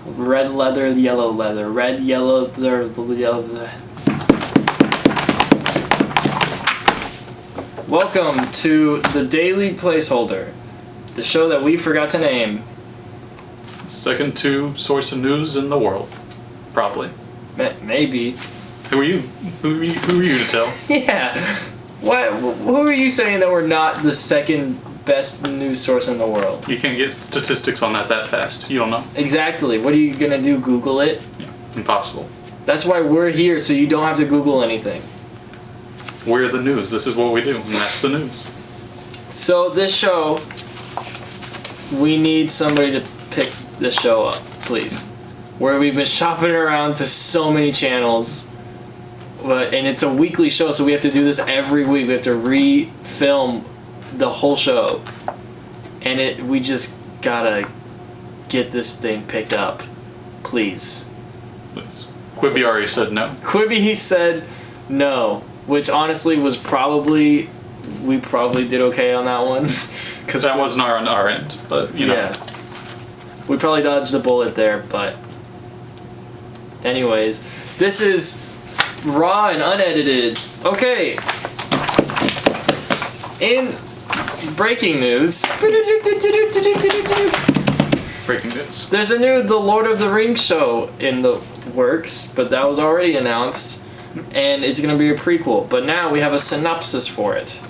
Red leather, yellow leather. Red, yellow, yellow. Welcome to the Daily Placeholder, the show that we forgot to name. Second to source of news in the world, probably. Maybe. Who are you? Who are you to tell? Yeah. What? Who are you saying that we're not the second best news source in the world? You can't get statistics on that fast. You don't know. Exactly. What are you gonna do? Google it? Yeah. Impossible. That's why we're here, so you don't have to Google anything. We're the news. This is what we do, and that's the news. So this show, we need somebody to pick this show up, please. Where we've been shopping around to so many channels, and it's a weekly show, so we have to do this every week. We have to re-film the whole show, and we just gotta get this thing picked up, please. Please. Quibi already said no. Quibi, he said no, which honestly was we probably did okay on that one. Because that wasn't on our end, but you know. Yeah. We probably dodged the bullet there, but anyways, this is raw and unedited. Okay. In breaking news. Breaking news. There's a new The Lord of the Rings show in the works, but that was already announced, and it's going to be a prequel. But now we have a synopsis for it.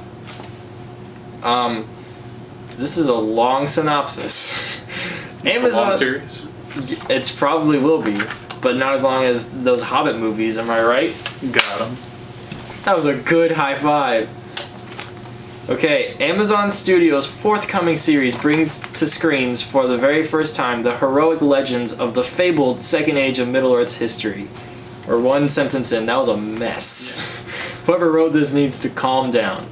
This is a long synopsis. It's a long series. It's probably will be, but not as long as those Hobbit movies. Am I right? Got him. That was a good high five. Okay, Amazon Studios' forthcoming series brings to screens for the very first time the heroic legends of the fabled Second Age of Middle-earth's history. We're one sentence in. That was a mess. Whoever wrote this needs to calm down.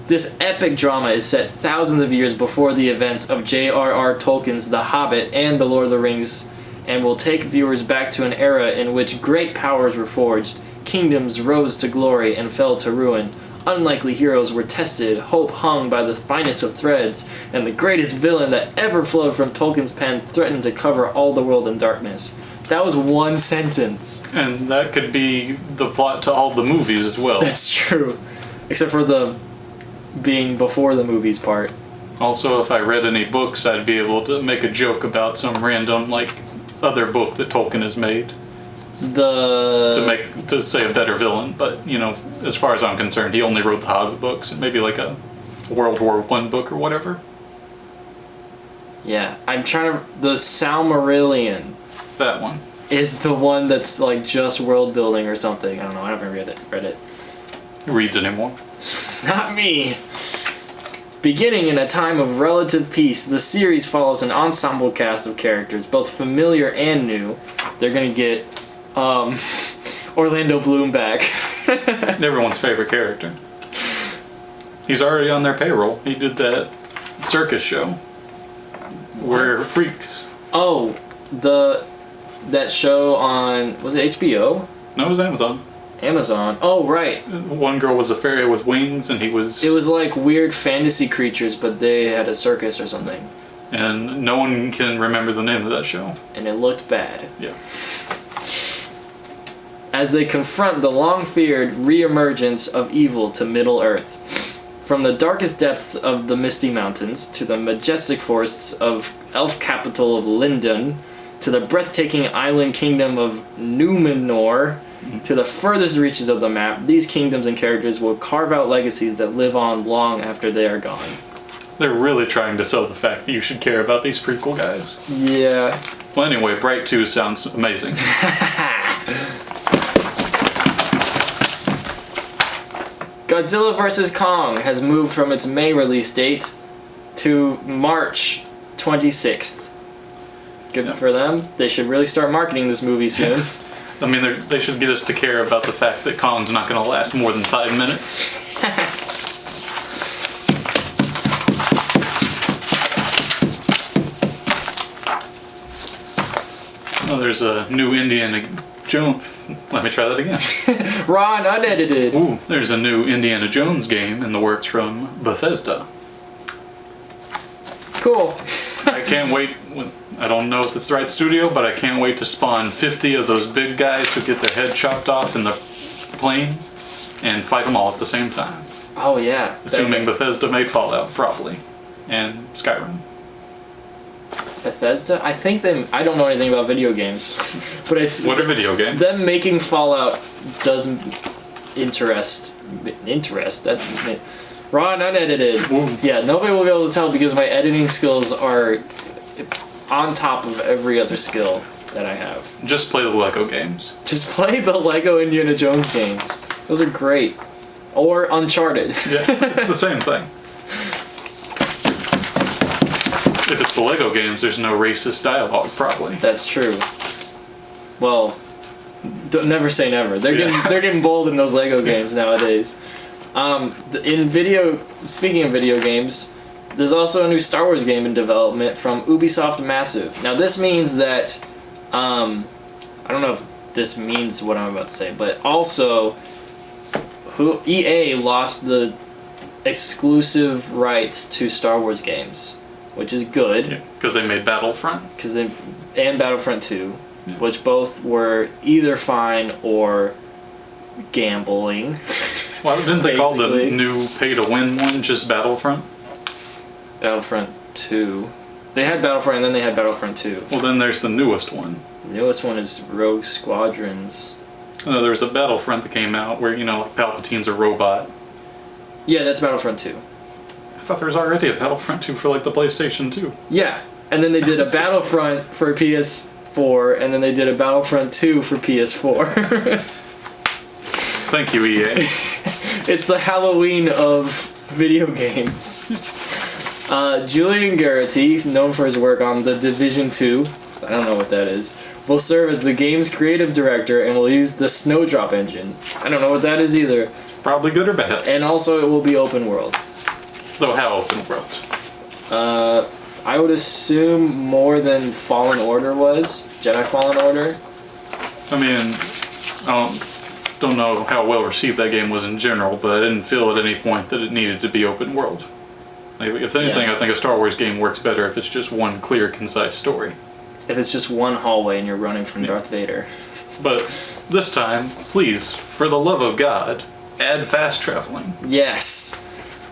This epic drama is set thousands of years before the events of J.R.R. Tolkien's The Hobbit and The Lord of the Rings, and will take viewers back to an era in which great powers were forged, kingdoms rose to glory and fell to ruin, unlikely heroes were tested, hope hung by the finest of threads, and the greatest villain that ever flowed from Tolkien's pen threatened to cover all the world in darkness. That was one sentence. And that could be the plot to all the movies as well. That's true. Except for the being before the movies part. Also, if I read any books, I'd be able to make a joke about some random, other book that Tolkien has made. To say a better villain, but, as far as I'm concerned, he only wrote the Hobbit books, and maybe a World War I book or whatever. Yeah, the Silmarillion. That one. Is the one that's, just world building or something. I don't know, I haven't read it. Who reads anymore? Not me! Beginning in a time of relative peace, the series follows an ensemble cast of characters, both familiar and new. They're gonna get, Orlando Bloom back. Everyone's favorite character. He's already on their payroll. He did that circus show. Where freaks. Oh, that show on, was it HBO? No, it was Amazon. Amazon. Oh, right. One girl was a fairy with wings, and he was... It was like weird fantasy creatures, but they had a circus or something. And no one can remember the name of that show. And it looked bad. Yeah. As they confront the long-feared re-emergence of evil to Middle-earth. From the darkest depths of the Misty Mountains, to the majestic forests of elf capital of Lindon, to the breathtaking island kingdom of Numenor, to the furthest reaches of the map, these kingdoms and characters will carve out legacies that live on long after they are gone. They're really trying to sell the fact that you should care about these prequel guys. Yeah. Well, anyway, Bright 2 sounds amazing. Godzilla vs. Kong has moved from its May release date to March 26th. Good for them. They should really start marketing this movie soon. I mean, they should get us to care about the fact that Kong's not going to last more than 5 minutes. Oh, there's a new Indiana Jones. Let me try that again. Raw and unedited. Ooh, there's a new Indiana Jones game in the works from Bethesda. Cool. I can't wait I don't know if it's the right studio, but I can't wait to spawn 50 of those big guys who get their head chopped off in the plane and fight them all at the same time. Oh yeah. Assuming Bethesda made Fallout, probably. And Skyrim. Bethesda? I think I don't know anything about video games. But What are video games? Them making Fallout doesn't interest. That's raw and unedited. Ooh. Yeah, nobody will be able to tell because my editing skills are on top of every other skill that I have. Just play the Lego games. Just play the Lego Indiana Jones games. Those are great. Or Uncharted. Yeah, it's the same thing. If it's the Lego games, there's no racist dialogue, probably. That's true. Well, never say never. They're getting bold in those Lego games nowadays. Speaking of video games, there's also a new Star Wars game in development from Ubisoft Massive. Now this means that, I don't know if this means what I'm about to say, but also, EA lost the exclusive rights to Star Wars games, which is good. Because they made Battlefront. And Battlefront 2, which both were either fine or gambling. Why didn't they call the new pay-to-win one just Battlefront? Battlefront 2. They had Battlefront and then they had Battlefront 2. Well, then there's the newest one. The newest one is Rogue Squadrons. No, there was a Battlefront that came out where, like Palpatine's a robot. Yeah, that's Battlefront 2. I thought there was already a Battlefront 2 for, the PlayStation 2. Yeah, and then they did a Battlefront for PS4, and then they did a Battlefront 2 for PS4. Thank you, EA. It's the Halloween of video games. Julian Garrity, known for his work on The Division 2, I don't know what that is, will serve as the game's creative director and will use the Snowdrop engine. I don't know what that is either. Probably good or bad. And also it will be open world. Though how open world? I would assume more than Fallen Order was. Jedi Fallen Order. I mean, I don't know how well received that game was in general, but I didn't feel at any point that it needed to be open world. If anything, I think a Star Wars game works better if it's just one clear, concise story. If it's just one hallway and you're running from Darth Vader. But this time, please, for the love of God, add fast traveling. Yes.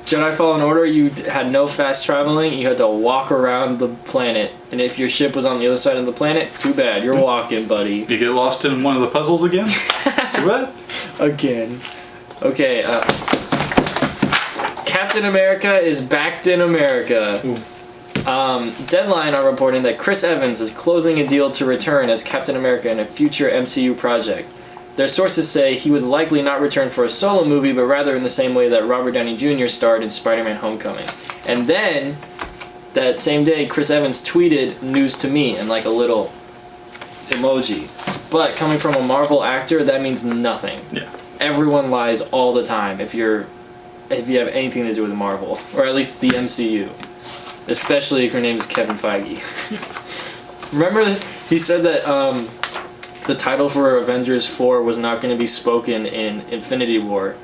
Jedi Fallen Order, you had no fast traveling. You had to walk around the planet. And if your ship was on the other side of the planet, too bad. You're walking, buddy. You get lost in one of the puzzles again? Too bad. Again. Okay, Captain America is backed in America. Deadline are reporting that Chris Evans is closing a deal to return as Captain America in a future MCU project. Their sources say he would likely not return for a solo movie, but rather in the same way that Robert Downey Jr. starred in Spider-Man Homecoming. And then, that same day, Chris Evans tweeted news to me and a little emoji. But coming from a Marvel actor, that means nothing. Yeah. Everyone lies all the time if you have anything to do with Marvel, or at least the MCU. Especially if your name is Kevin Feige. Remember, he said that the title for Avengers 4 was not going to be spoken in Infinity War,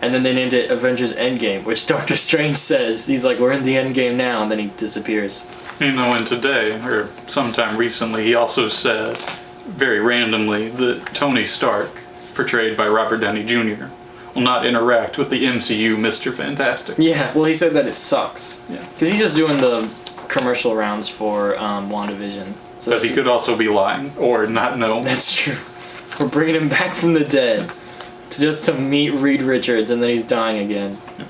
and then they named it Avengers Endgame, which Doctor Strange says, he's like, we're in the Endgame now, and then he disappears. And today, or sometime recently, he also said, very randomly, that Tony Stark, portrayed by Robert Downey Jr., will not interact with the MCU Mr. Fantastic. Yeah, well, he said that it sucks. Yeah. Because he's just doing the commercial rounds for WandaVision. So but he could also be lying, or not know. That's true. We're bringing him back from the dead to meet Reed Richards, and then he's dying again. Yeah.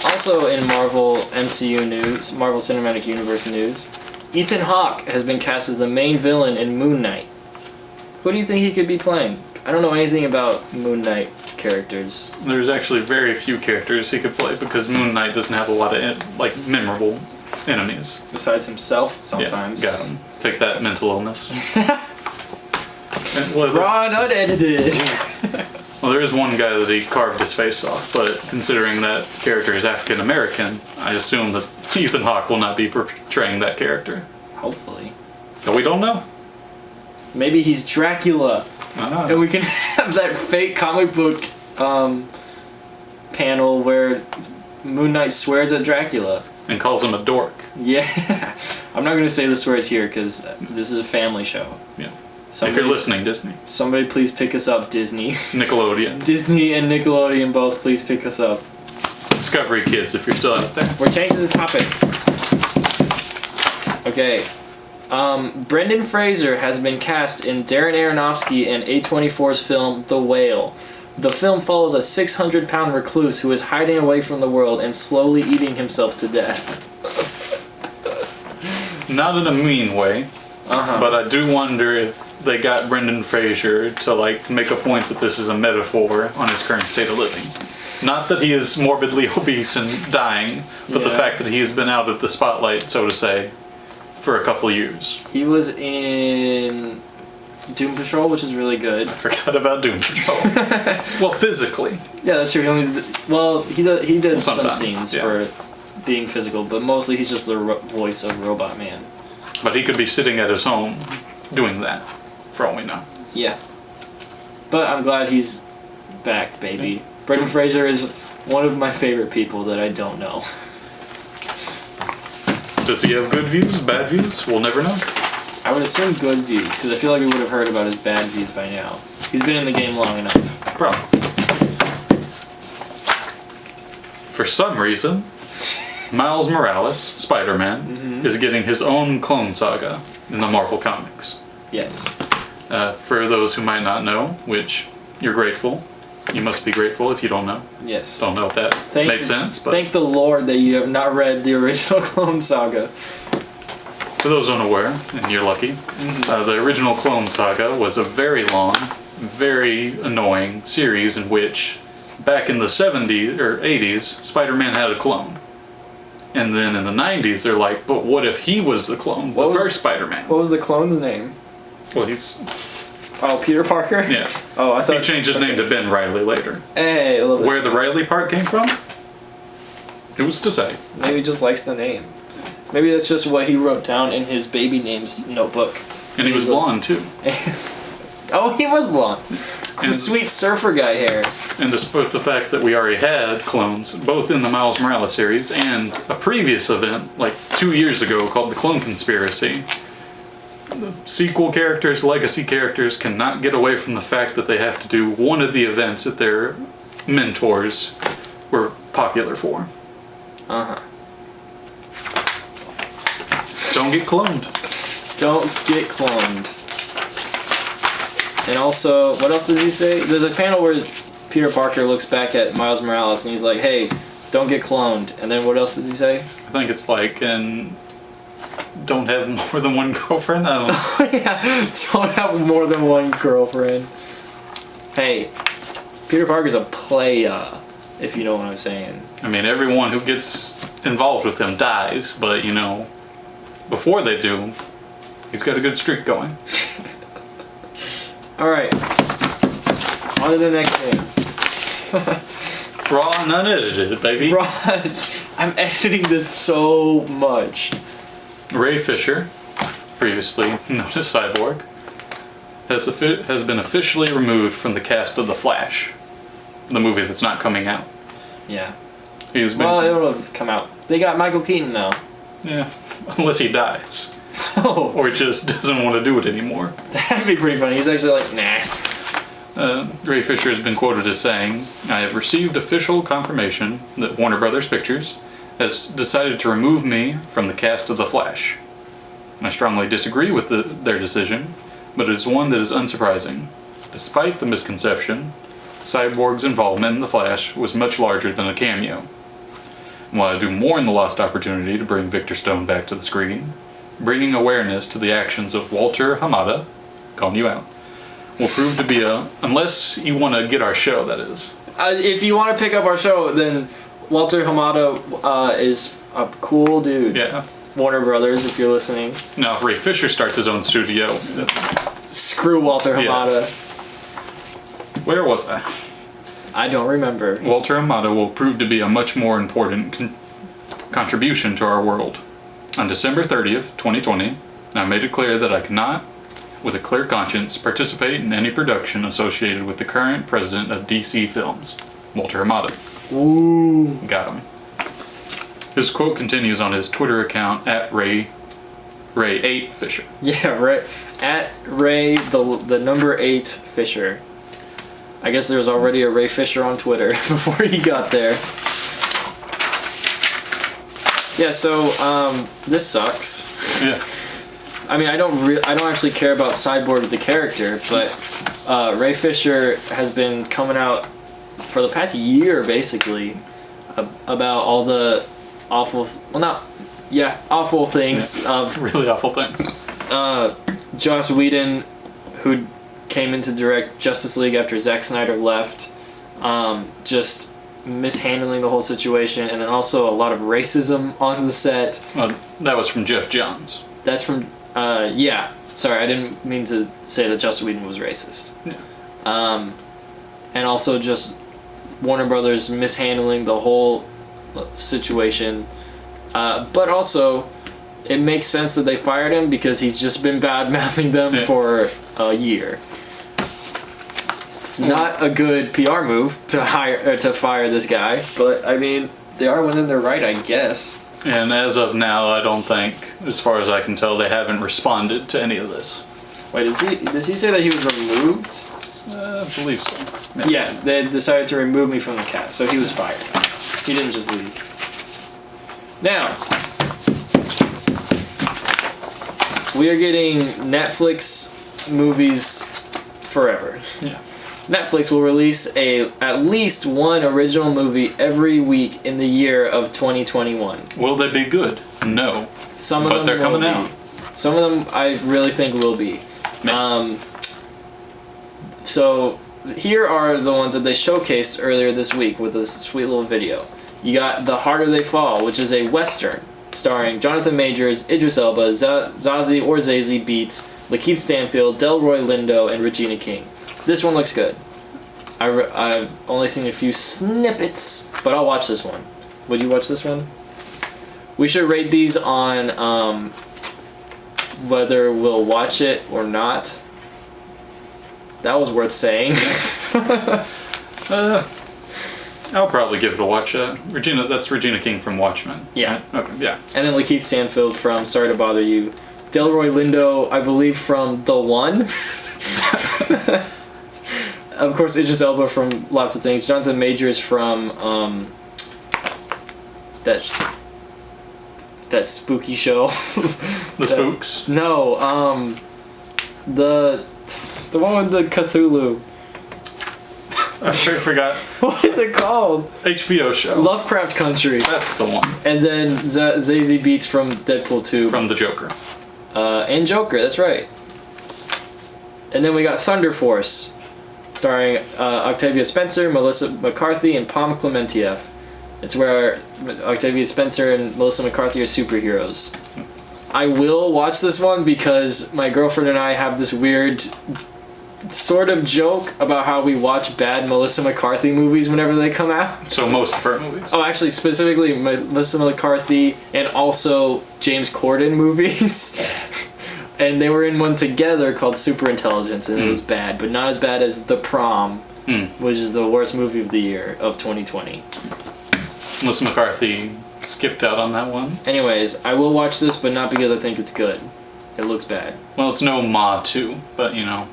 Also in Marvel MCU news, Marvel Cinematic Universe news, Ethan Hawke has been cast as the main villain in Moon Knight. Who do you think he could be playing? I don't know anything about Moon Knight characters. There's actually very few characters he could play because Moon Knight doesn't have a lot of memorable enemies. Besides himself, sometimes. Yeah, got him. Take that, mental illness. Raw and unedited. Well, there is one guy that he carved his face off, but considering that character is African American, I assume that Ethan Hawke will not be portraying that character. Hopefully. But we don't know. Maybe he's Dracula. And we can have that fake comic book panel where Moon Knight swears at Dracula. and calls him a dork. Yeah. I'm not going to say the swears here because this is a family show. Yeah. Somebody, if you're listening, Disney. Somebody please pick us up, Disney. Nickelodeon. Disney and Nickelodeon both please pick us up. Discovery Kids, if you're still out there. We're changing the topic. Okay. Brendan Fraser has been cast in Darren Aronofsky and A24's film The Whale. The film follows a 600-pound recluse who is hiding away from the world and slowly eating himself to death. Not in a mean way, but I do wonder if they got Brendan Fraser to like make a point that this is a metaphor on his current state of living. Not that he is morbidly obese and dying, but the fact that he has been out of the spotlight, so to say, for a couple of years. He was in Doom Patrol, which is really good. I forgot about Doom Patrol. Well, physically. Yeah, that's true. He did some Sometimes, scenes for being physical, but mostly he's just the voice of Robot Man. But he could be sitting at his home doing that, for all we know. Yeah. But I'm glad he's back, baby. Brendan Fraser is one of my favorite people that I don't know. Does he have good views, bad views? We'll never know. I would assume good views, because I feel like we would have heard about his bad views by now. He's been in the game long enough. Probably. For some reason, Miles Morales, Spider-Man, is getting his own clone saga in the Marvel Comics. Yes. For those who might not know, which you're grateful. You must be grateful if you don't know. Yes. Don't know if that made sense, but thank the Lord that you have not read the original Clone Saga. for those unaware, and you're lucky, the original Clone Saga was a very long, very annoying series in which, back in the 70s or 80s, Spider-Man had a clone. And then in the 90s, they're like, but what if he was the clone, the first Spider-Man? What was the clone's name? Well, he's... Oh, Peter Parker? Yeah. Oh, I thought... He changed his name to Ben Reilly later. Hey, a little bit. Where the Reilly part came from? Who's to say? Maybe he just likes the name. Maybe that's just what he wrote down in his baby names notebook. And he was blonde, too. Oh, he was blonde. And sweet surfer guy hair. And despite the fact that we already had clones, both in the Miles Morales series and a previous event, like 2 years ago, called the Clone Conspiracy, the sequel characters, legacy characters, cannot get away from the fact that they have to do one of the events that their mentors were popular for. Uh-huh. Don't get cloned. Don't get cloned. And also, what else does he say? There's a panel where Peter Parker looks back at Miles Morales and he's like, hey, don't get cloned. And then what else does he say? I think it's like, and don't have more than one girlfriend? I don't know. Yeah, don't have more than one girlfriend. Hey, Peter Parker's a playa, if you know what I'm saying. I mean, everyone who gets involved with him dies, but, you know, before they do, he's got a good streak going. Alright. On to the next thing. Raw and unedited, baby. Raw. I'm editing this so much. Ray Fisher, previously known as Cyborg, has been officially removed from the cast of The Flash, the movie that's not coming out. Yeah. He's been... Well, it'll come out. They got Michael Keaton now. Yeah, unless he dies. Oh. Or just doesn't want to do it anymore. That'd be pretty funny. He's actually like, nah. Ray Fisher has been quoted as saying, I have received official confirmation that Warner Brothers Pictures has decided to remove me from the cast of The Flash. I strongly disagree with their decision, but it is one that is unsurprising. Despite the misconception, Cyborg's involvement in The Flash was much larger than a cameo. While I do mourn the lost opportunity to bring Victor Stone back to the screen, bringing awareness to the actions of Walter Hamada, calling you out, will prove to be unless you want to get our show, that is. If you want to pick up our show, then Walter Hamada is a cool dude. Yeah. Warner Brothers, if you're listening. Now, if Ray Fisher starts his own studio... Screw Walter Hamada. Yeah. Where was I? I don't remember. Walter Hamada will prove to be a much more important contribution to our world. On December 30th, 2020, I made it clear that I cannot, with a clear conscience, participate in any production associated with the current president of DC Films, Walter Hamada. Ooh. Got him. His quote continues on his Twitter account at Ray8 Fisher. Yeah, right. At Ray, the number 8 Fisher. I guess there was already a Ray Fisher on Twitter before he got there. Yeah, so this sucks. Yeah. I mean, I don't actually care about Cyborg the character, but Ray Fisher has been coming out for the past year, basically, about all the awful things of Really awful things. Joss Whedon, who came in to direct Justice League after Zack Snyder left, just mishandling the whole situation, and then also a lot of racism on the set. Well, that was from Jeff Johns. That's from yeah. Sorry, I didn't mean to say that Joss Whedon was racist. Yeah. And also just Warner Brothers mishandling the whole situation. But also, it makes sense that they fired him because he's just been bad-mouthing them for a year. It's not a good PR move to fire this guy, but I mean, they are within their right, I guess. And as of now, I don't think, as far as I can tell, they haven't responded to any of this. Wait, does he say that he was removed? I believe so. Yeah, they decided to remove me from the cast, so he was fired. He didn't just leave. Now, we are getting Netflix movies forever. Yeah. Netflix will release at least one original movie every week in the year of 2021. Will they be good? No. Some of but them they're coming will out. be. Some of them I really think will be. So here are the ones that they showcased earlier this week with a sweet little video. You got The Harder They Fall, which is a Western starring Jonathan Majors, Idris Elba, Zazie Beetz, Lakeith Stanfield, Delroy Lindo, and Regina King. This one looks good. I've only seen a few snippets, but I'll watch this one. Would you watch this one? We should rate these on whether we'll watch it or not. That was worth saying. I'll probably give it a watch. That's Regina King from Watchmen. Yeah. Right? Okay, yeah. And then Lakeith Stanfield from Sorry to Bother You. Delroy Lindo, I believe, from The One. Of course, Idris Elba from lots of things. Jonathan Majors from that spooky show. The Spooks? No, the one with the Cthulhu. I sure forgot. What is it called? HBO show. Lovecraft Country. That's the one. And then Zazie Beetz from Deadpool 2. From the Joker. And Joker, that's right. And then we got Thunder Force, starring Octavia Spencer, Melissa McCarthy, and Pom Klementieff. It's where Octavia Spencer and Melissa McCarthy are superheroes. I will watch this one because my girlfriend and I have this weird sort of joke about how we watch bad Melissa McCarthy movies whenever they come out. So most of her movies. Oh, actually, specifically Melissa McCarthy and also James Corden movies. And they were in one together called Superintelligence, and it was bad, but not as bad as The Prom, which is the worst movie of the year of 2020. Melissa McCarthy skipped out on that one. Anyways, I will watch this, but not because I think it's good. It looks bad. Well, it's no Ma 2, but you know.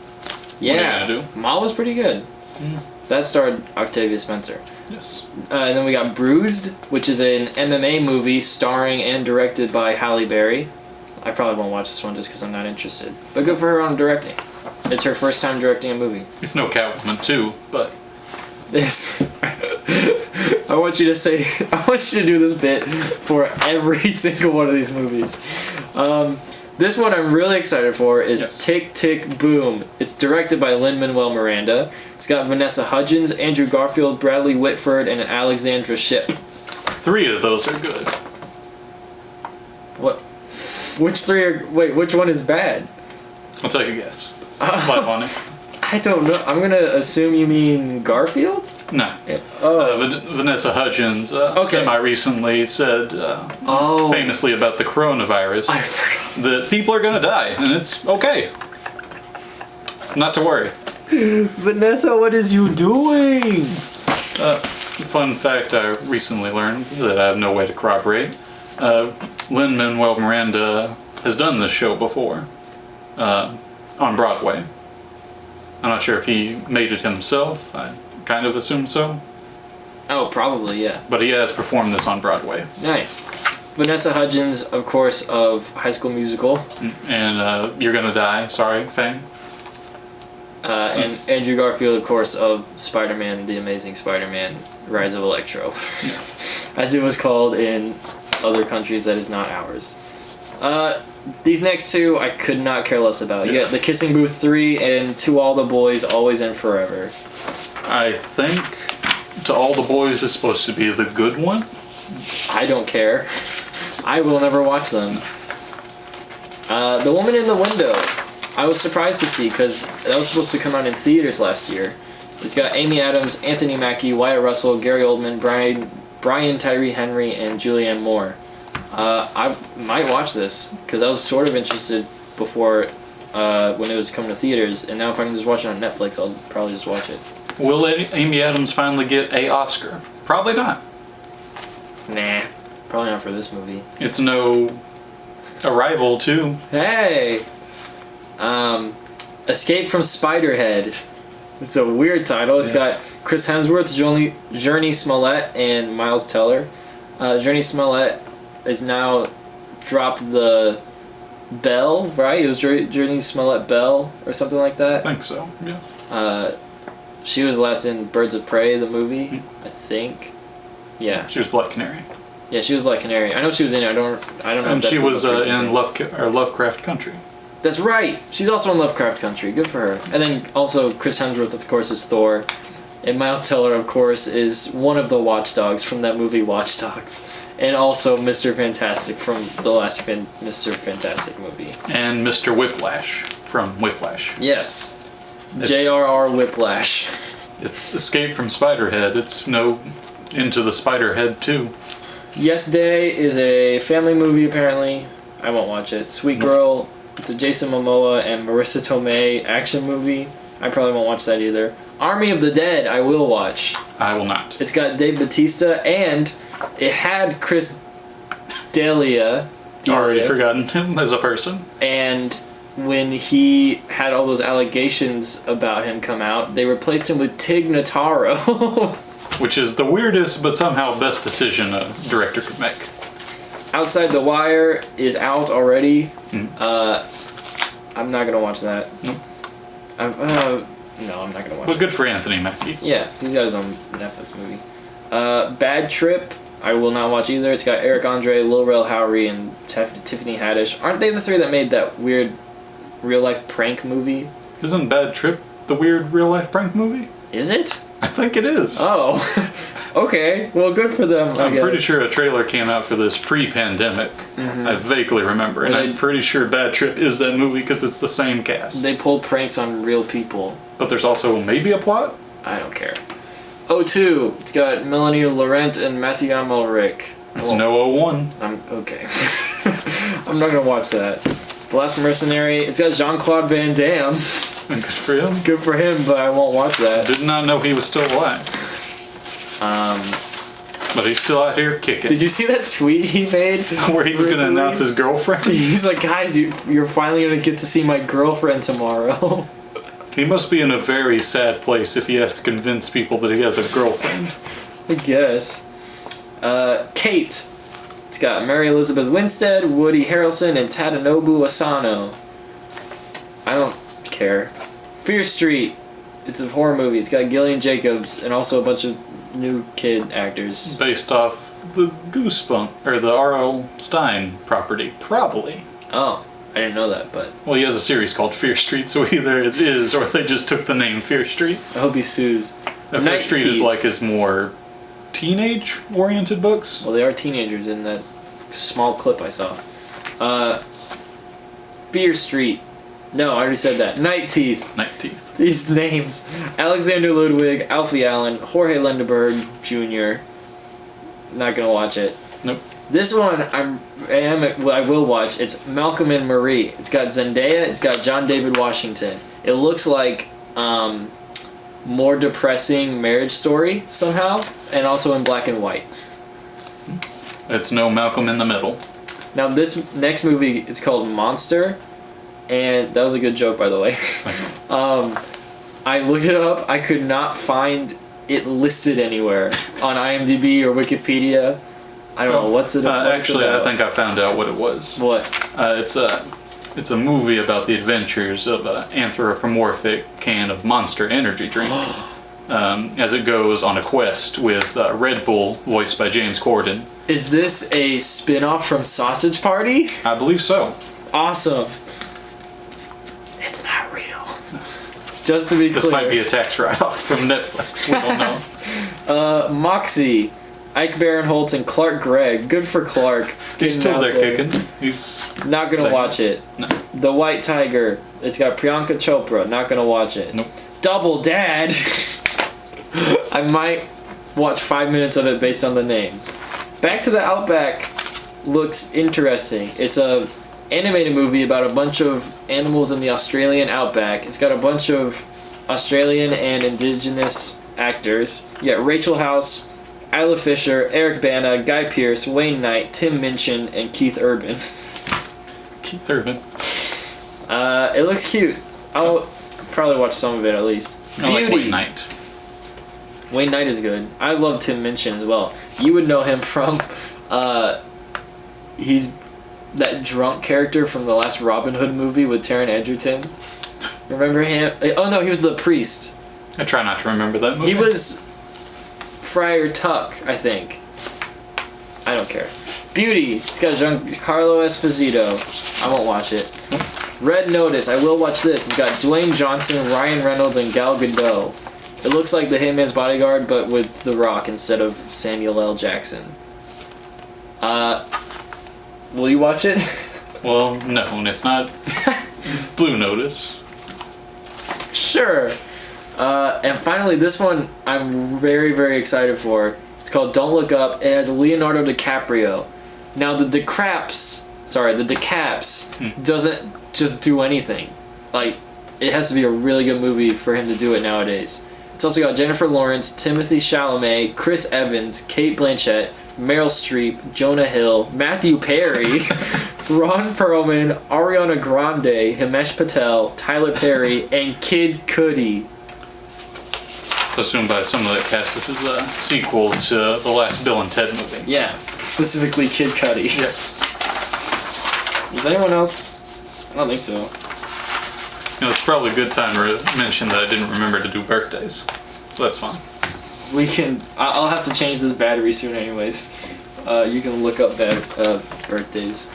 Yeah, what are you gonna do? Ma was pretty good. That starred Octavia Spencer. Yes. And then we got Bruised, which is an MMA movie starring and directed by Halle Berry. I probably won't watch this one just because I'm not interested. But good for her on directing. It's her first time directing a movie. It's no Catwoman 2, but... This. I want you to do this bit for every single one of these movies. This one I'm really excited for is Tick, Tick, Boom. It's directed by Lin-Manuel Miranda. It's got Vanessa Hudgens, Andrew Garfield, Bradley Whitford, and Alexandra Shipp. 3 of those are good. What? Which 3 are... Wait, which one is bad? I'll take a guess. Live on it. I don't know. I'm gonna assume you mean Garfield? No. Yeah. Oh. Vanessa Hudgens semi-recently said famously about the coronavirus I forgot. that people are going to die, and it's okay. Not to worry. Vanessa, what is you doing? fun fact I recently learned that I have no way to corroborate. Lin-Manuel Miranda has done this show before on Broadway. I'm not sure if he made it himself. I kind of assume so. Oh, probably, yeah. But he has performed this on Broadway. Nice. Vanessa Hudgens, of course, of High School Musical. And You're Gonna Die, sorry, fame. And Andrew Garfield, of course, of Spider-Man, The Amazing Spider-Man, Rise of Electro. Yeah. As it was called in other countries that is not ours. These next two, I could not care less about. You got The Kissing Booth 3 and To All the Boys, Always and Forever. I think To All the Boys is supposed to be the good one. I don't care. I will never watch them. The Woman in the Window. I was surprised to see because that was supposed to come out in theaters last year. It's got Amy Adams, Anthony Mackie, Wyatt Russell, Gary Oldman, Brian Tyree Henry, and Julianne Moore. I might watch this because I was sort of interested before when it was coming to theaters, and now if I can just watch it on Netflix, I'll probably just watch it. Will Amy Adams finally get an Oscar? Probably not. Nah, probably not for this movie. It's no Arrival, too. Hey! Escape from Spiderhead. It's a weird title. It's got Chris Hemsworth, Journey Smollett, and Miles Teller. Journey Smollett is now dropped the Bell, right? It was Journey Smollett Bell or something like that. I think so, yeah. She was last in Birds of Prey, the movie, I think. Yeah. She was Black Canary. Yeah, she was Black Canary. I know she was in it. I don't know. And if that's she the was most recent in thing. Lovecraft Country. That's right. She's also in Lovecraft Country. Good for her. And then also Chris Hemsworth, of course, is Thor. And Miles Teller, of course, is one of the Watchdogs from that movie Watch Dogs. And also Mr. Fantastic from the last Mr. Fantastic movie. And Mr. Whiplash from Whiplash. Yes. J.R.R. Whiplash. It's Escape from Spiderhead. It's no Into the Spiderhead, too. Yes Day is a family movie, apparently. I won't watch it. Sweet Girl. It's a Jason Momoa and Marissa Tomei action movie. I probably won't watch that either. Army of the Dead, I will watch. I will not. It's got Dave Bautista, and it had Chris D'Elia. Already forgotten him as a person. And when he had all those allegations about him come out, they replaced him with Tig Notaro. Which is the weirdest but somehow best decision a director could make. Outside the Wire is out already. I'm not gonna watch that. Nope. No, I'm not gonna watch But it. good for Anthony Mackie. Yeah, he's got his own Netflix movie. Bad Trip, I will not watch either. It's got Eric Andre, Lil Rel Howery, and Tiffany Haddish. Aren't they the three that made that weird real-life prank movie? Isn't Bad Trip the weird real-life prank movie? Is it? I think it is. Oh. Okay, well, good for them, I'm pretty sure a trailer came out for this pre-pandemic. I vaguely remember. And I'm pretty sure Bad Trip is that movie because it's the same cast. They pull pranks on real people. But there's also maybe a plot? I don't care. O2, it's got Melanie Laurent and Matthew Amalric. It's no 01. I'm okay. I'm not gonna watch that. The Last Mercenary, it's got Jean-Claude Van Damme. Good for him. Good for him, but I won't watch that. Did not know he was still alive. But he's still out here kicking. Did you see that tweet he made? Where he was going to announce his girlfriend? He's like, guys, you're finally going to get to see my girlfriend tomorrow. He must be in a very sad place if he has to convince people that he has a girlfriend. I guess. Kate. It's got Mary Elizabeth Winstead, Woody Harrelson, and Tadanobu Asano. I don't care. Fear Street. It's a horror movie. It's got Gillian Jacobs and also a bunch of new kid actors. Based off the Goosebump, or the R.L. Stein property, probably. Oh, I didn't know that, but... Well, he has a series called Fear Street, so either it is or they just took the name Fear Street. I hope he sues. Fear Street is like his more teenage-oriented books. Well, they are teenagers in that small clip I saw. Fear Street. No, I already said that. Night Teeth. Night Teeth. These names. Alexander Ludwig, Alfie Allen, Jorge Lindenberg Jr. Not gonna watch it. Nope. This one I will watch. It's Malcolm and Marie. It's got Zendaya. It's got John David Washington. It looks like more depressing marriage story somehow, and also in black and white. It's no Malcolm in the Middle. Now this next movie is called Monster, and that was a good joke, by the way. I looked it up. I could not find it listed anywhere on IMDb or Wikipedia. I don't know what's it about. Actually, I think I found out what it was. What? It's a movie about the adventures of an anthropomorphic can of Monster energy drink. As it goes on a quest with Red Bull, voiced by James Corden. Is this a spin-off from Sausage Party? I believe so. Awesome. It's not real. Just to be clear. This might be a tax write-off from Netflix. We don't know. Moxie. Ike Barinholtz and Clark Gregg. Good for Clark. He's still there kicking. He's not gonna watch it. No. The White Tiger. It's got Priyanka Chopra. Not gonna watch it. Nope. Double Dad. I might watch 5 minutes of it based on the name. Back to the Outback looks interesting. It's a animated movie about a bunch of animals in the Australian outback. It's got a bunch of Australian and indigenous actors. You got Rachel House, Isla Fisher, Eric Bana, Guy Pearce, Wayne Knight, Tim Minchin, and Keith Urban. Keith Urban. It looks cute. I'll probably watch some of it at least. I like Wayne Knight. Wayne Knight is good. I love Tim Minchin as well. You would know him from, he's that drunk character from the last Robin Hood movie with Taron Egerton. Remember him? Oh no, he was the priest. I try not to remember that movie. He was Friar Tuck, I think. I don't care. Beauty. It's got Giancarlo Esposito. I won't watch it. Red Notice. I will watch this. It's got Dwayne Johnson, Ryan Reynolds, and Gal Gadot. It looks like The Hitman's Bodyguard, but with The Rock instead of Samuel L. Jackson. Will you watch it? Well, no, and it's not Blue Notice. Sure. And finally, this one I'm very, very excited for. It's called Don't Look Up. It has Leonardo DiCaprio. Now, the DeCaps doesn't just do anything. Like, it has to be a really good movie for him to do it nowadays. It's also got Jennifer Lawrence, Timothy Chalamet, Chris Evans, Kate Blanchett, Meryl Streep, Jonah Hill, Matthew Perry, Ron Perlman, Ariana Grande, Himesh Patel, Tyler Perry, and Kid Cudi. So assumed by some of the cast, this is a sequel to the last Bill and Ted movie. Yeah, specifically Kid Cudi. Yes. Is anyone else? I don't think so. You know, it's probably a good time to mention that I didn't remember to do birthdays. So that's fine. We can. I'll have to change this battery soon, anyways. You can look up birthdays.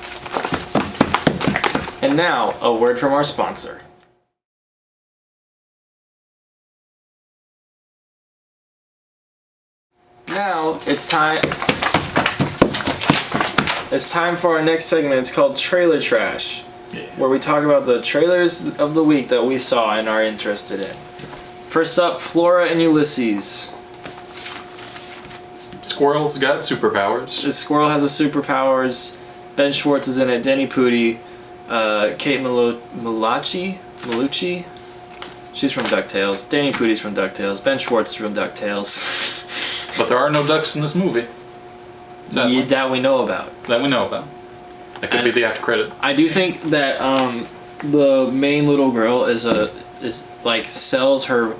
And now, a word from our sponsor. Now it's time. It's time for our next segment. It's called Trailer Trash, where we talk about the trailers of the week that we saw and are interested in. First up, Flora and Ulysses. Squirrel's got superpowers. The squirrel has a superpowers. Ben Schwartz is in it. Danny Pudi, Kate Malucci. She's from DuckTales. Danny Pudi's from DuckTales. Ben Schwartz is from DuckTales. But there are no ducks in this movie. Yeah, that we know about. That we know about. That could be the after credit. I do think that the main little girl is sells her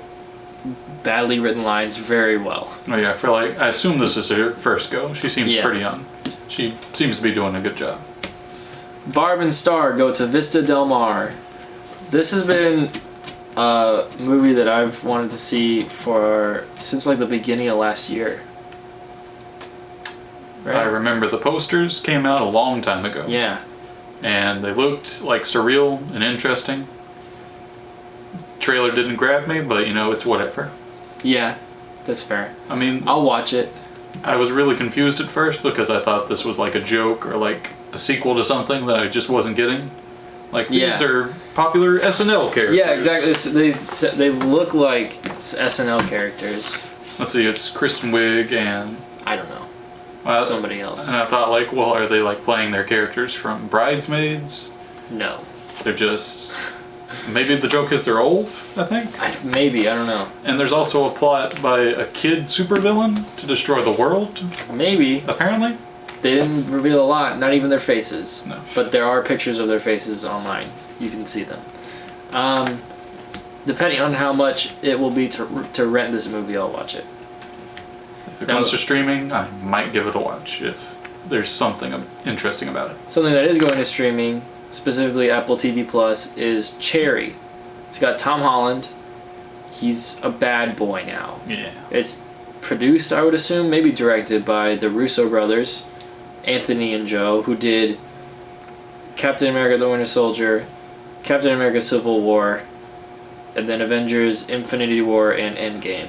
badly written lines very well. Oh yeah, I assume this is her first go. She seems pretty young. She seems to be doing a good job. Barb and Star go to Vista Del Mar. This has been a movie that I've wanted to see since like the beginning of last year. Right? I remember the posters came out a long time ago. Yeah. And they looked like surreal and interesting. Trailer didn't grab me, but it's whatever. Yeah, that's fair. I mean, I'll watch it. I was really confused at first because I thought this was like a joke or like a sequel to something that I just wasn't getting. Like, these are popular SNL characters. Yeah, exactly. They look like SNL characters. Let's see, it's Kristen Wiig and... I don't know. Somebody else. And I thought, like, well, are they like playing their characters from Bridesmaids? No. They're just Maybe the joke is they're old, I think. Maybe, I don't know. And there's also a plot by a kid supervillain to destroy the world, Maybe. apparently. They didn't reveal a lot, not even their faces. No. But there are pictures of their faces online. You can see them. Depending on how much it will be to rent this movie, I'll watch it. If it comes to streaming, I might give it a watch if there's something interesting about it. Something that is going to streaming, specifically Apple TV Plus, is Cherry. It's got Tom Holland. He's a bad boy now. Yeah. It's produced, I would assume, maybe directed by the Russo brothers, Anthony and Joe, who did Captain America the Winter Soldier, Captain America Civil War, and then Avengers Infinity War and Endgame.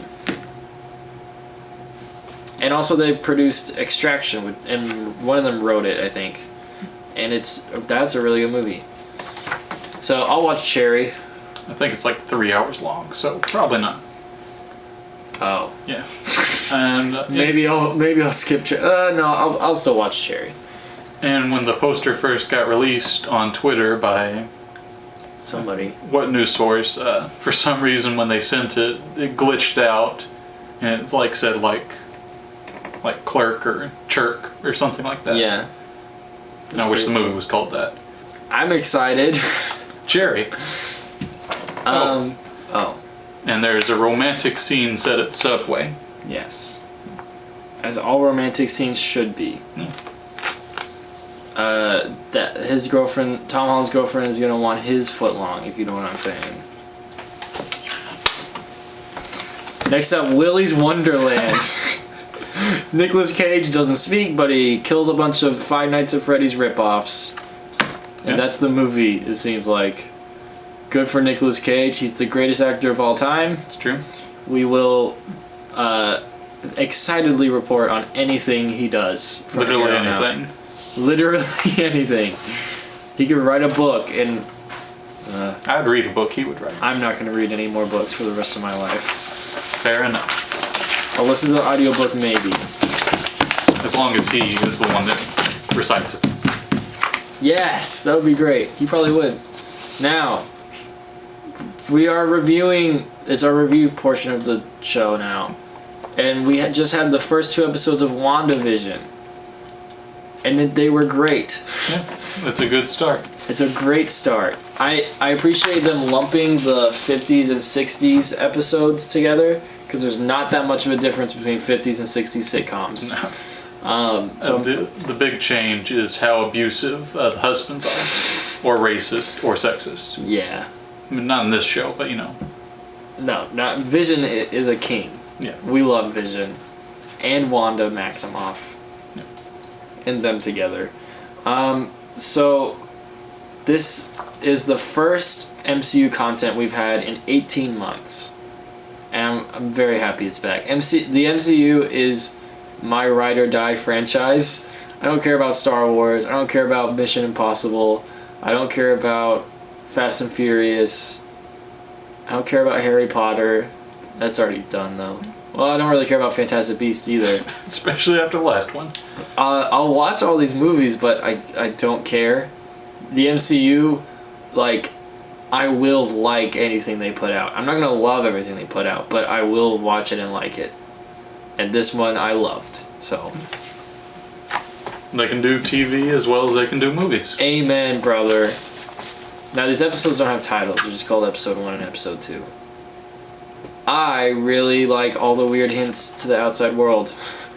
And also they produced Extraction, and one of them wrote it, I think. And that's a really good movie. So I'll watch Cherry. I think it's like 3 hours long, so probably not. Oh. Yeah. And Maybe I'll skip Cherry. No, I'll still watch Cherry. And when the poster first got released on Twitter by Somebody. what news source, for some reason when they sent it, it glitched out, and it's like said like Clerk or Chirk or something like that. Yeah. And I wish the movie was called that. I'm excited. Cherry. Oh. And there's a romantic scene set at Subway. Yes. As all romantic scenes should be. Yeah. That his girlfriend, Tom Holland's girlfriend, is gonna want his foot long, if you know what I'm saying. Next up, Willy's Wonderland. Nicolas Cage doesn't speak, but he kills a bunch of Five Nights at Freddy's ripoffs. And that's the movie, it seems like. Good for Nicolas Cage. He's the greatest actor of all time. It's true. We will excitedly report on anything he does. Literally anything. Literally anything. He could write a book, and I'd read a book he would write. I'm not going to read any more books for the rest of my life. Fair enough. I'll listen to the audiobook maybe. As long as he is the one that recites it. Yes, that would be great. He probably would. Now, we are reviewing. It's our review portion of the show now, and we just had the first 2 episodes of WandaVision, and they were great. Yeah, it's a good start. It's a great start. I appreciate them lumping the 50s and 60s episodes together, because there's not that much of a difference between 50s and 60s sitcoms. No. So the big change is how abusive the husbands are, or racist, or sexist. yeah. I mean, not in this show, but you know. No, not Vision is a king. Yeah. We love Vision, and Wanda Maximoff, Yeah. and them together. So this is the first MCU content we've had in 18 months, and I'm very happy it's back. The MCU is my ride or die franchise. I don't care about Star Wars. I don't care about Mission Impossible. I don't care about Fast and Furious. I don't care about Harry Potter. That's already done though. Well, I don't really care about Fantastic Beasts either. Especially after the last one. I'll watch all these movies, but I don't care. The MCU, like, I will like anything they put out. I'm not gonna love everything they put out, but I will watch it and like it. And this one I loved, so. They can do TV as well as they can do movies. Amen, brother. Now, these episodes don't have titles. They're just called Episode 1 and Episode 2. I really like all the weird hints to the outside world.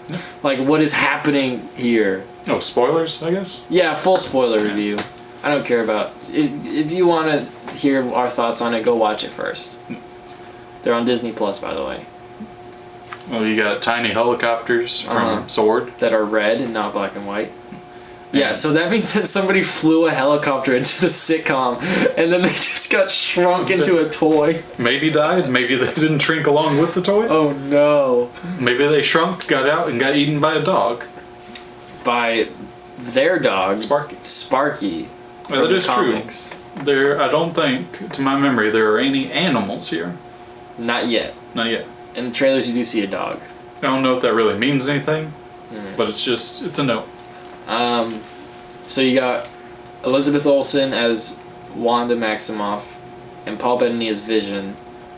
Yeah. Like, what is happening here? Oh, spoilers, I guess? Yeah, full spoiler review. I don't care about... If you want to hear our thoughts on it, go watch it first. They're on Disney Plus, by the way. Well, you got tiny helicopters from Sword. That are red and not black and white. Yeah, so that means that somebody flew a helicopter into the sitcom, and then they just got shrunk into a toy. Maybe died, maybe they didn't shrink along with the toy. Oh no. Maybe they shrunk, got out, and got eaten by a dog. By their dog. Sparky. Sparky. Well, that is comics. True. I don't think, to my memory, there are any animals here. Not yet. Not yet. In the trailers, you do see a dog. I don't know if that really means anything, but it's a note. So you got Elizabeth Olsen as Wanda Maximoff, and Paul Bettany as Vision.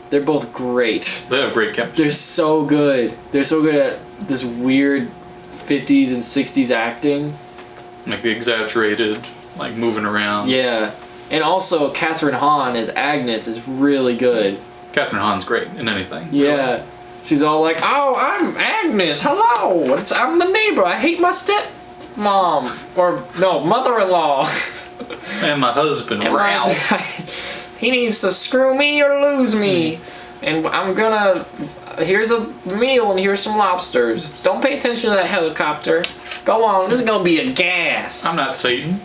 They're both great. They have great chemistry. They're so good. They're so good at this weird 50s and 60s acting. Like the exaggerated, like moving around. Yeah. And also, Catherine Hahn as Agnes is really good. Catherine Hahn's great in anything. Yeah. Really. She's all like, "Oh, I'm Agnes. Hello. I'm the neighbor. I hate my stepmom. Or, no, mother-in-law. And my husband, Ralph. He needs to screw me or lose me. And I'm gonna... Here's a meal and here's some lobsters. Don't pay attention to that helicopter. Go on. This is gonna be a gas. I'm not Satan.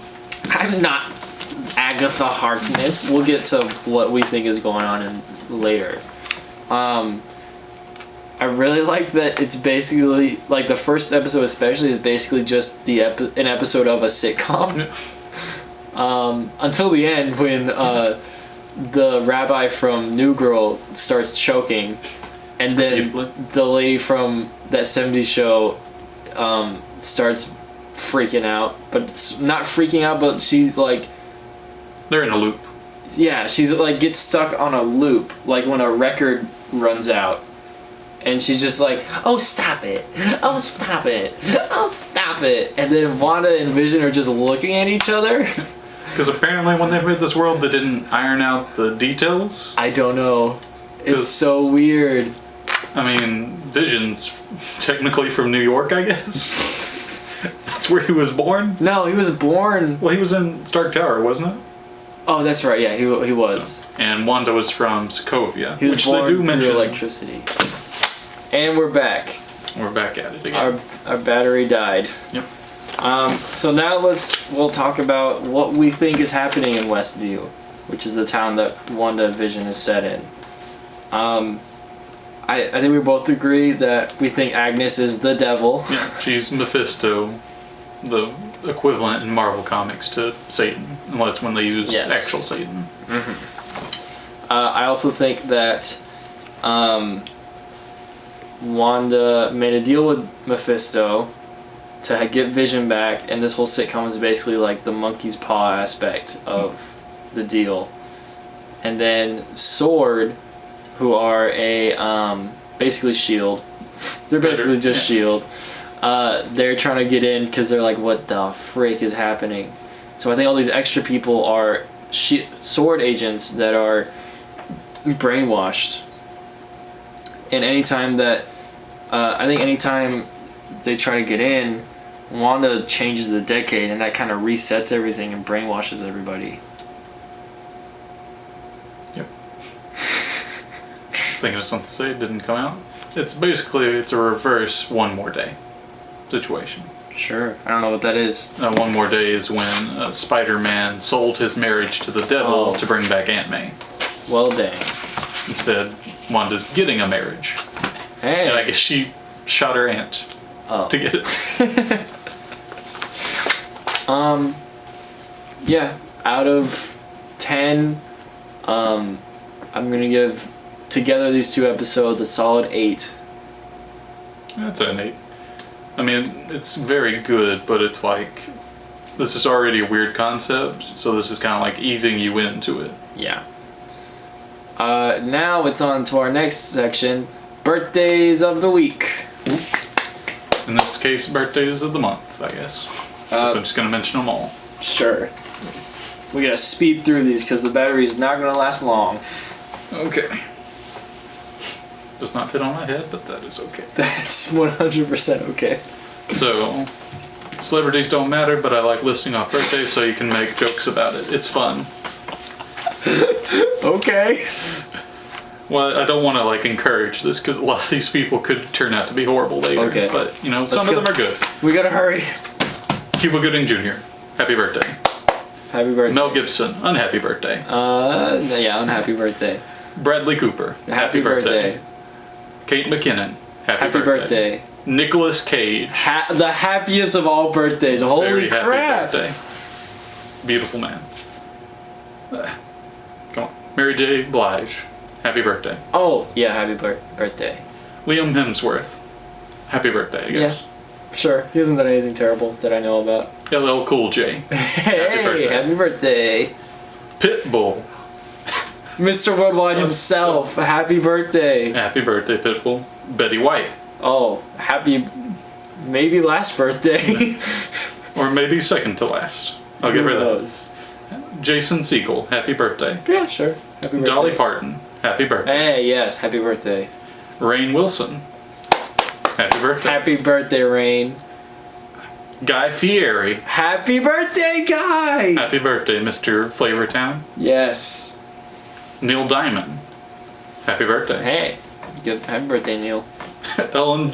I'm not Agatha Harkness. We'll get to what we think is going on later. I really like that it's basically, like, the first episode especially is basically just an episode of a sitcom. Until the end when the rabbi from New Girl starts choking, and then the lady from that 70s show starts freaking out. But it's not freaking out, but she's like... They're in a loop. Yeah, she's like gets stuck on a loop, like when a record runs out. And she's just like, "Oh, stop it. Oh, stop it. Oh, stop it." And then Wanda and Vision are just looking at each other. Because apparently when they made this world, they didn't iron out the details. I don't know. It's so weird. I mean, Vision's technically from New York, I guess. That's where he was born? No, he was born... Well, he was in Stark Tower, wasn't it? Oh, that's right. Yeah, he was. So, and Wanda was from Sokovia, He was which born they do through mention. electricity. And we're back. We're back at it again. Our battery died. Yep. So now we'll talk about what we think is happening in Westview, which is the town that WandaVision is set in. I think we both agree that we think Agnes is the devil. Yeah, she's Mephisto, the equivalent in Marvel Comics to Satan, unless when they use actual Satan. Mm-hmm. I also think that Wanda made a deal with Mephisto to get Vision back, and this whole sitcom is basically like the monkey's paw aspect of the deal. And then SWORD, who are a basically S.H.I.E.L.D. They're basically just S.H.I.E.L.D. They're trying to get in because they're like, what the frick is happening? So I think all these extra people are SWORD agents that are brainwashed. And anytime they try to get in, Wanda changes the decade, and that kind of resets everything and brainwashes everybody. Yep. Just thinking of something to say, it didn't come out. It's a reverse One More Day situation. Sure. I don't know what that is. One More Day is when Spider-Man sold his marriage to the devil to bring back Aunt May. Well, dang. Instead, Wanda's getting a marriage. Hey. And I guess she shot her aunt to get it. Yeah. Out of 10, I'm gonna give together these two episodes a solid 8. That's an 8. I mean, it's very good, but it's like, this is already a weird concept, so this is kind of like easing you into it. Yeah. Now it's on to our next section, birthdays of the week. In this case, birthdays of the month, I guess. So I'm just going to mention them all. Sure. We gotta speed through these because the battery's not gonna last long. Okay. Does not fit on my head, but that is okay. That's 100% okay. So, celebrities don't matter, but I like listing off birthdays so you can make jokes about it. It's fun. Okay. Well, I don't want to like encourage this because a lot of these people could turn out to be horrible later. Okay. But, you know, some of them are good. We gotta hurry. Cuba Gooding Jr., happy birthday. Happy birthday. Mel Gibson, unhappy birthday. Yeah, unhappy birthday. Bradley Cooper, happy birthday. Kate McKinnon, happy birthday. Nicolas Cage. The happiest of all birthdays. Holy very crap. happy birthday. Beautiful man. Come on. Mary J. Blige, happy birthday. Oh, yeah, happy birthday. Liam Hemsworth, happy birthday, I guess. Yeah, sure. He hasn't done anything terrible that I know about. LL Cool J, Hey, happy birthday. Pitbull, Mr. Worldwide himself. Happy birthday. Happy birthday, Pitbull. Betty White. Oh, happy, maybe last birthday. Or maybe second to last. I'll give her Who that. knows? Jason Segel. Happy birthday. Yeah, sure. Happy birthday. Dolly Parton. Happy birthday. Hey, yes, happy birthday. Rainn Wilson. Happy birthday. Happy birthday, Rain. Guy Fieri. Happy birthday, Guy! Happy birthday, Mr. Flavortown. Yes. Neil Diamond. Happy birthday. Hey, good. Happy birthday, Neil. Ellen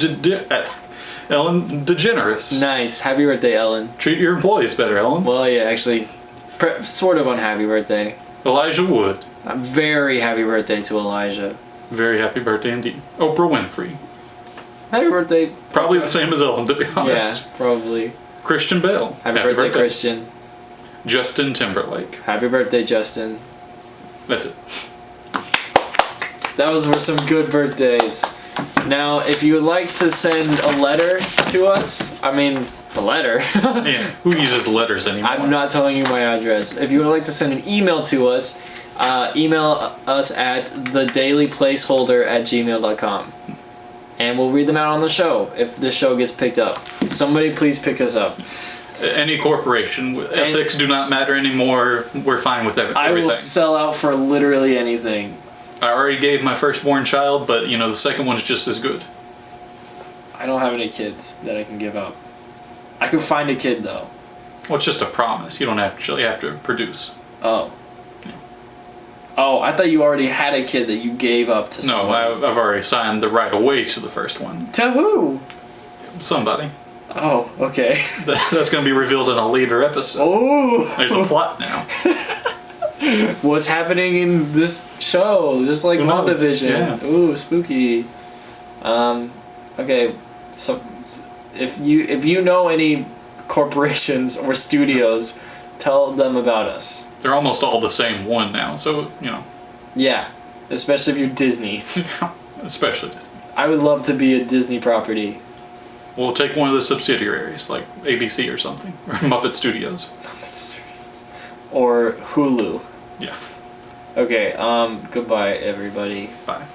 DeGeneres. Nice. Happy birthday, Ellen. Treat your employees better, Ellen. Well, yeah, actually, sort of on happy birthday. Elijah Wood. A very happy birthday to Elijah. Very happy birthday indeed. Oprah Winfrey. Happy birthday. Probably the same as Ellen, to be honest. Yeah, probably. Christian Bale. Happy birthday, Christian. Justin Timberlake. Happy birthday, Justin. That's it. That were some good birthdays. Now, if you would like to send a letter to us, I mean, a letter. Yeah, who uses letters anymore? I'm not telling you my address. If you would like to send an email to us, email us at thedailyplaceholder@gmail.com. And we'll read them out on the show if the show gets picked up. Somebody please pick us up. Any corporation. Ethics do not matter anymore. We're fine with everything. I will sell out for literally anything. I already gave my firstborn child, but the second one's just as good. I don't have any kids that I can give up. I could find a kid though. Well, it's just a promise. You don't actually have to produce. Oh. Oh, I thought you already had a kid that you gave up to No, somebody. I've already signed the right of way to the first one. To who? Somebody. Oh, okay. That's going to be revealed in a later episode. Oh! There's a plot now. What's happening in this show? Just like Who knows? WandaVision. Yeah. Ooh, spooky. Okay, so if you know any corporations or studios, tell them about us. They're almost all the same one now, so, Yeah, especially if you're Disney. especially Disney. I would love to be a Disney property. We'll take one of the subsidiaries, like ABC or something, or Muppet Studios. Or Hulu. Yeah. Okay, goodbye everybody. Bye.